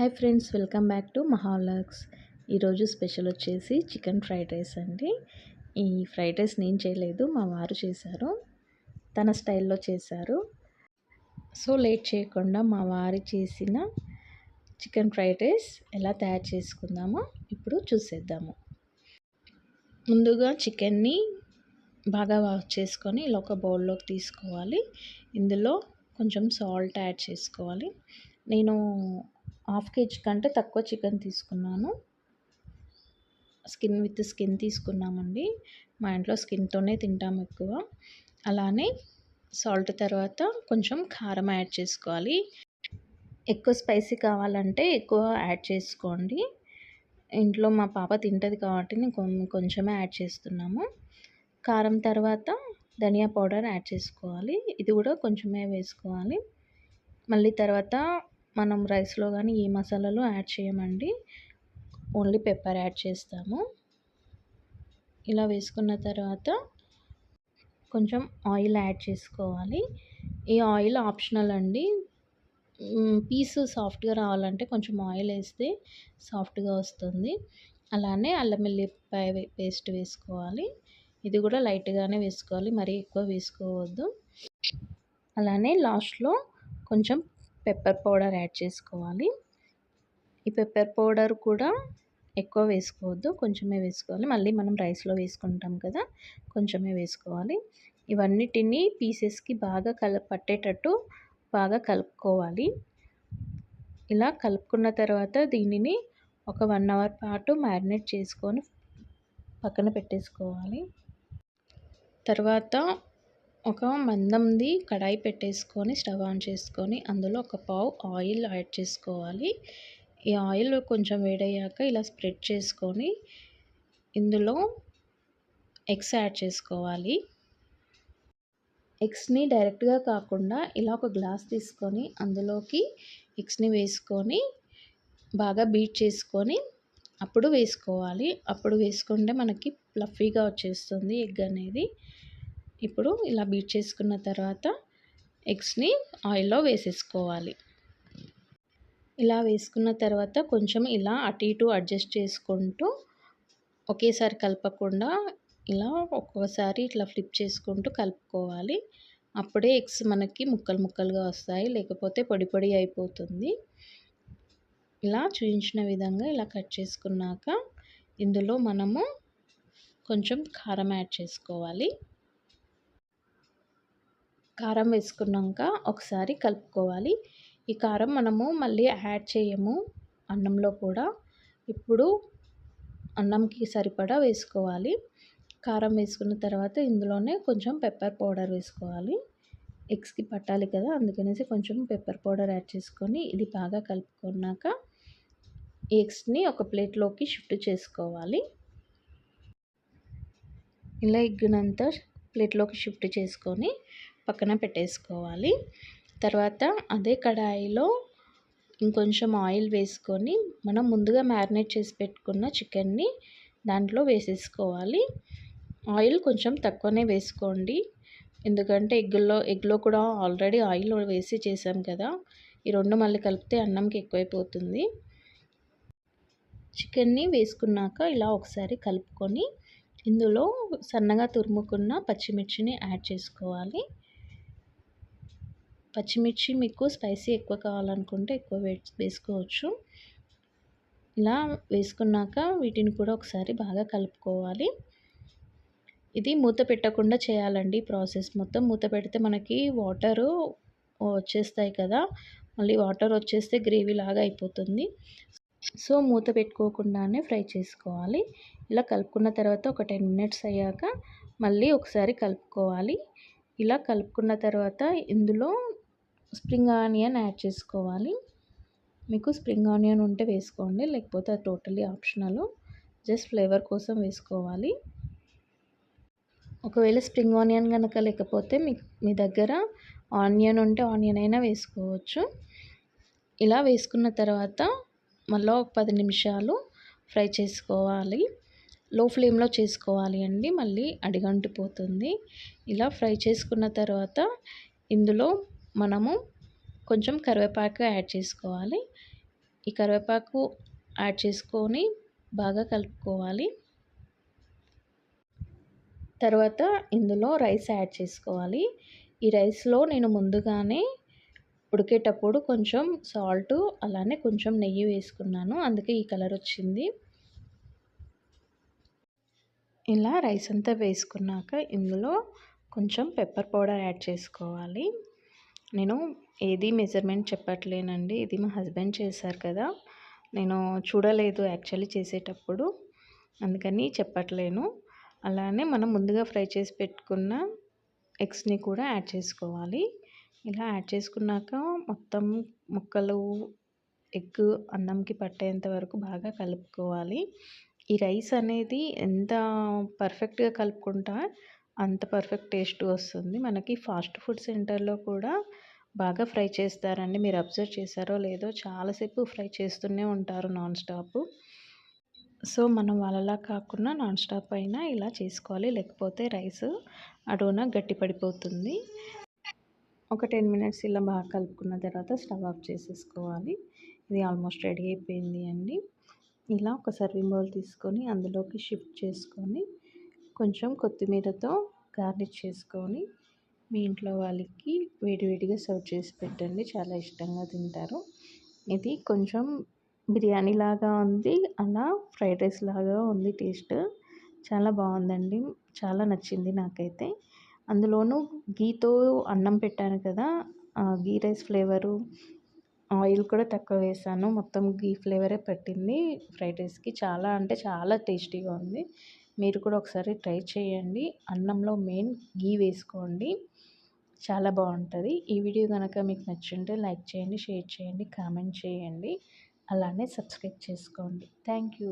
Hi friends, welcome back to మహా vlogs. ఈరోజు special వచ్చేసి చికెన్ ఫ్రైడ్ రైస్ అండి. ఈ ఫ్రైడ్ రైస్ నేను చేయలేదు, మా వారు చేశారు. తన స్టైల్లో చేశారు. సో లేట్ చేయకుండా మా వారు చేసిన చికెన్ ఫ్రైడ్ రైస్ ఎలా తయారు చేసుకుందామో ఇప్పుడు చూసేద్దాము. ముందుగా చికెన్ని బాగా వాష్ చేసుకొని ఇలా ఒక బౌల్లోకి తీసుకోవాలి. ఇందులో కొంచెం సాల్ట్ యాడ్ చేసుకోవాలి. నేను 1/2 kg కంటే తక్కువ చికెన్ తీసుకున్నాను. స్కిన్ తీసుకున్నామండి. మా ఇంట్లో స్కిన్తోనే తింటాము ఎక్కువ. అలానే సాల్ట్ తర్వాత కొంచెం కారం యాడ్ చేసుకోవాలి. ఎక్కువ స్పైసీ కావాలంటే ఎక్కువ యాడ్ చేసుకోండి. ఇంట్లో మా పాప తింటుంది కాబట్టి నేను కొంచెమే యాడ్ చేస్తున్నాము. కారం తర్వాత ధనియా పౌడర్ యాడ్ చేసుకోవాలి. ఇది కూడా కొంచెమే వేసుకోవాలి. మళ్ళీ తర్వాత మనం రైస్లో కానీ ఏ మసాలాలు యాడ్ చేయమండి, ఓన్లీ పెప్పర్ యాడ్ చేస్తాము. ఇలా వేసుకున్న తర్వాత కొంచెం ఆయిల్ యాడ్ చేసుకోవాలి. ఈ ఆయిల్ ఆప్షనల్ అండి. పీస్ సాఫ్ట్గా రావాలంటే కొంచెం ఆయిల్ వేస్తే సాఫ్ట్గా వస్తుంది. అలానే అల్లం వెల్లిపాయ పేస్ట్ వేసుకోవాలి. ఇది కూడా లైట్గానే వేసుకోవాలి, మరీ ఎక్కువ వేసుకోవద్దు. అలానే లాస్ట్లో కొంచెం పెప్పర్ పౌడర్ యాడ్ చేసుకోవాలి. ఈ పెప్పర్ పౌడర్ కూడా ఎక్కువ వేసుకోవద్దు, కొంచెమే వేసుకోవాలి. మళ్ళీ మనం రైస్లో వేసుకుంటాం కదా, కొంచెమే వేసుకోవాలి. ఇవన్నిటిని పీసెస్కి బాగా పట్టేటట్టు బాగా కలుపుకోవాలి. ఇలా కలుపుకున్న తర్వాత దీనిని ఒక 1 hour పాటు మ్యారినేట్ చేసుకొని పక్కన పెట్టేసుకోవాలి. తర్వాత ఒక మందంది కడాయి పెట్టేసుకొని స్టవ్ ఆన్ చేసుకొని అందులో ఒక పావు ఆయిల్ యాడ్ చేసుకోవాలి. ఈ ఆయిల్ కొంచెం వేడయ్యాక ఇలా స్ప్రెడ్ చేసుకొని ఇందులో ఎగ్స్ యాడ్ చేసుకోవాలి. ఎగ్స్ని డైరెక్ట్గా కాకుండా ఇలా ఒక గ్లాస్ తీసుకొని అందులోకి ఎగ్స్ని వేసుకొని బాగా బీట్ చేసుకొని అప్పుడు వేసుకోవాలి. అప్పుడు వేసుకుంటే మనకి ఫ్లఫీగా వచ్చేస్తుంది ఎగ్ అనేది. ఇప్పుడు ఇలా బీట్ చేసుకున్న తర్వాత ఎగ్స్ని ఆయిల్లో వేసేసుకోవాలి. ఇలా వేసుకున్న తర్వాత కొంచెం ఇలా అటు ఇటు అడ్జస్ట్ చేసుకుంటూ ఒకేసారి కలపకుండా ఇలా ఒక్కోసారి ఇట్లా ఫ్లిప్ చేసుకుంటూ కలుపుకోవాలి. అప్పుడే ఎగ్స్ మనకి ముక్కలు ముక్కలుగా వస్తాయి, లేకపోతే పొడి పొడి అయిపోతుంది. ఇలా చూపించిన విధంగా ఇలా కట్ చేసుకున్నాక ఇందులో మనము కొంచెం కారం యాడ్ చేసుకోవాలి. కారం వేసుకున్నాక ఒకసారి కలుపుకోవాలి. ఈ కారం మనము మళ్ళీ యాడ్ చేయము అన్నంలో కూడా. ఇప్పుడు అన్నంకి సరిపడా వేసుకోవాలి. కారం వేసుకున్న తర్వాత ఇందులోనే కొంచెం పెప్పర్ పౌడర్ వేసుకోవాలి. ఎగ్స్కి పట్టాలి కదా, అందుకనేసి కొంచెం పెప్పర్ పౌడర్ యాడ్ చేసుకొని ఇది బాగా కలుపుకున్నాక ఎగ్స్ని ఒక ప్లేట్లోకి షిఫ్ట్ చేసుకోవాలి. ఇలా ఎగ్గునంతా ప్లేట్లోకి షిఫ్ట్ చేసుకొని పక్కన పెట్టేసుకోవాలి. తర్వాత అదే కడాయిలో ఇంకొంచెం ఆయిల్ వేసుకొని మనం ముందుగా మ్యారినేట్ చేసి పెట్టుకున్న చికెన్ని దాంట్లో వేసేసుకోవాలి. ఆయిల్ కొంచెం తక్కువనే వేసుకోండి, ఎందుకంటే ఎగ్లో కూడా ఆల్రెడీ ఆయిల్ వేసి చేసాం కదా. ఈ రెండు మళ్ళీ కలిపితే అన్నంకి ఎక్కువైపోతుంది. చికెన్ని వేసుకున్నాక ఇలా ఒకసారి కలుపుకొని ఇందులో సన్నగా తురుముకున్న పచ్చిమిర్చిని యాడ్ చేసుకోవాలి. పచ్చిమిర్చి మీకు స్పైసీ ఎక్కువ కావాలనుకుంటే ఎక్కువ వేసుకోవచ్చు. ఇలా వేసుకున్నాక వీటిని కూడా ఒకసారి బాగా కలుపుకోవాలి. ఇది మూత పెట్టకుండా చేయాలండి ప్రాసెస్ మొత్తం. మూత పెడితే మనకి వాటరు వచ్చేస్తాయి కదా, మళ్ళీ వాటర్ వచ్చేస్తే గ్రేవీ లాగా అయిపోతుంది. సో మూత పెట్టుకోకుండానే ఫ్రై చేసుకోవాలి. ఇలా కలుపుకున్న తర్వాత ఒక 10 minutes అయ్యాక మళ్ళీ ఒకసారి కలుపుకోవాలి. ఇలా కలుపుకున్న తర్వాత ఇందులో స్ప్రింగ్ ఆనియన్ యాడ్ చేసుకోవాలి. మీకు స్ప్రింగ్ ఆనియన్ ఉంటే వేసుకోండి, లేకపోతే అది టోటలీ ఆప్షనల్, జస్ట్ ఫ్లేవర్ కోసం వేసుకోవాలి. ఒకవేళ స్ప్రింగ్ ఆనియన్ కనుక లేకపోతే మీ దగ్గర ఆనియన్ ఉంటే ఆనియన్ అయినా వేసుకోవచ్చు. ఇలా వేసుకున్న తర్వాత మళ్ళీ ఒక 10 నిమిషాలు ఫ్రై చేసుకోవాలి. లో ఫ్లేమ్లో చేసుకోవాలి అండి, మళ్ళీ అడిగంటిపోతుంది. ఇలా ఫ్రై చేసుకున్న తర్వాత ఇందులో మనము కొంచెం కరివేపాకు యాడ్ చేసుకోవాలి. ఈ కరివేపాకు యాడ్ చేసుకొని బాగా కలుపుకోవాలి. తర్వాత ఇందులో రైస్ యాడ్ చేసుకోవాలి. ఈ రైస్‌లో నేను ముందుగానే ఉడికేటప్పుడు కొంచెం సాల్టు అలానే కొంచెం నెయ్యి వేసుకున్నాను. అందుకే ఈ కలర్ వచ్చింది. ఇలా రైస్ అంతా వేసుకున్నాక ఇందులో కొంచెం పెప్పర్ పౌడర్ యాడ్ చేసుకోవాలి. నేను ఏది మెజర్మెంట్ చెప్పట్లేనండి. ఇది మా హస్బెండ్ చేశారు కదా! నేను చూడలేదు యాక్చువల్లీ చేసేటప్పుడు. అందుకని చెప్పట్లేను. అలానే మనం ముందుగా ఫ్రై చేసి పెట్టుకున్న ఎగ్స్‌ని కూడా యాడ్ చేసుకోవాలి. ఇలా యాడ్ చేసుకున్నాక మొత్తం ముక్కలు ఎగ్ అన్నంకి పట్టేంత వరకు బాగా కలుపుకోవాలి. ఈ రైస్ అనేది ఎంత పర్ఫెక్ట్‌గా కలుపుకుంటే అంత పర్ఫెక్ట్ టేస్ట్ వస్తుంది. మనకి ఫాస్ట్ ఫుడ్ సెంటర్‌లో కూడా బాగా ఫ్రై చేస్తారండి. మీరు అబ్జర్వ్ చేశారో లేదో చాలా సేపు ఫ్రై చేస్తూనే ఉంటారు నాన్ స్టాప్. సో, మనం వాళ్ళలా కాకుండా నాన్ స్టాప్ అయినా ఇలా చేసుకోవాలి. లేకపోతే రైస్ అడుగున గట్టి పడిపోతుంది. ఒక 10 మినిట్స్ ఇలా బాగా కలుపుకున్న తర్వాత స్టవ్ ఆఫ్ చేసేసుకోవాలి. ఇది ఆల్మోస్ట్ రెడీ అయిపోయింది అండి. ఇలా ఒక సర్వింగ్ బౌల్ తీసుకొని అందులోకి షిఫ్ట్ చేసుకొని కొంచెం కొత్తిమీరతో గార్నిష్ చేసుకొని మీ ఇంట్లో వాళ్ళకి వేడివేడిగా సర్వ్ చేసి పెట్టండి. చాలా ఇష్టంగా తింటారు. ఇది కొంచెం బిర్యానీ లాగా ఉంది. అలా ఫ్రైడ్ రైస్ లాగా ఉంది టేస్ట్. చాలా బాగుందండి. చాలా నచ్చింది నాకైతే. అందులోనూ ఘీతో అన్నం పెట్టాను కదా! ఘీ రైస్ ఫ్లేవరు, ఆయిల్ కూడా తక్కువ వేశాను. మొత్తం ఘీ ఫ్లేవరే పట్టింది ఫ్రైడ్ రైస్‌కి. చాలా అంటే చాలా టేస్టీగా ఉంది. మీరు కూడా ఒకసారి ట్రై చేయండి. అన్నంలో మెయిన్ ఘీ వేసుకోండి. చాలా బాగుంటుంది. ఈ వీడియో కనుక మీకు నచ్చుంటే లైక్ చేయండి, షేర్ చేయండి, కామెంట్ చేయండి. అలానే సబ్స్క్రైబ్ చేసుకోండి. Thank you.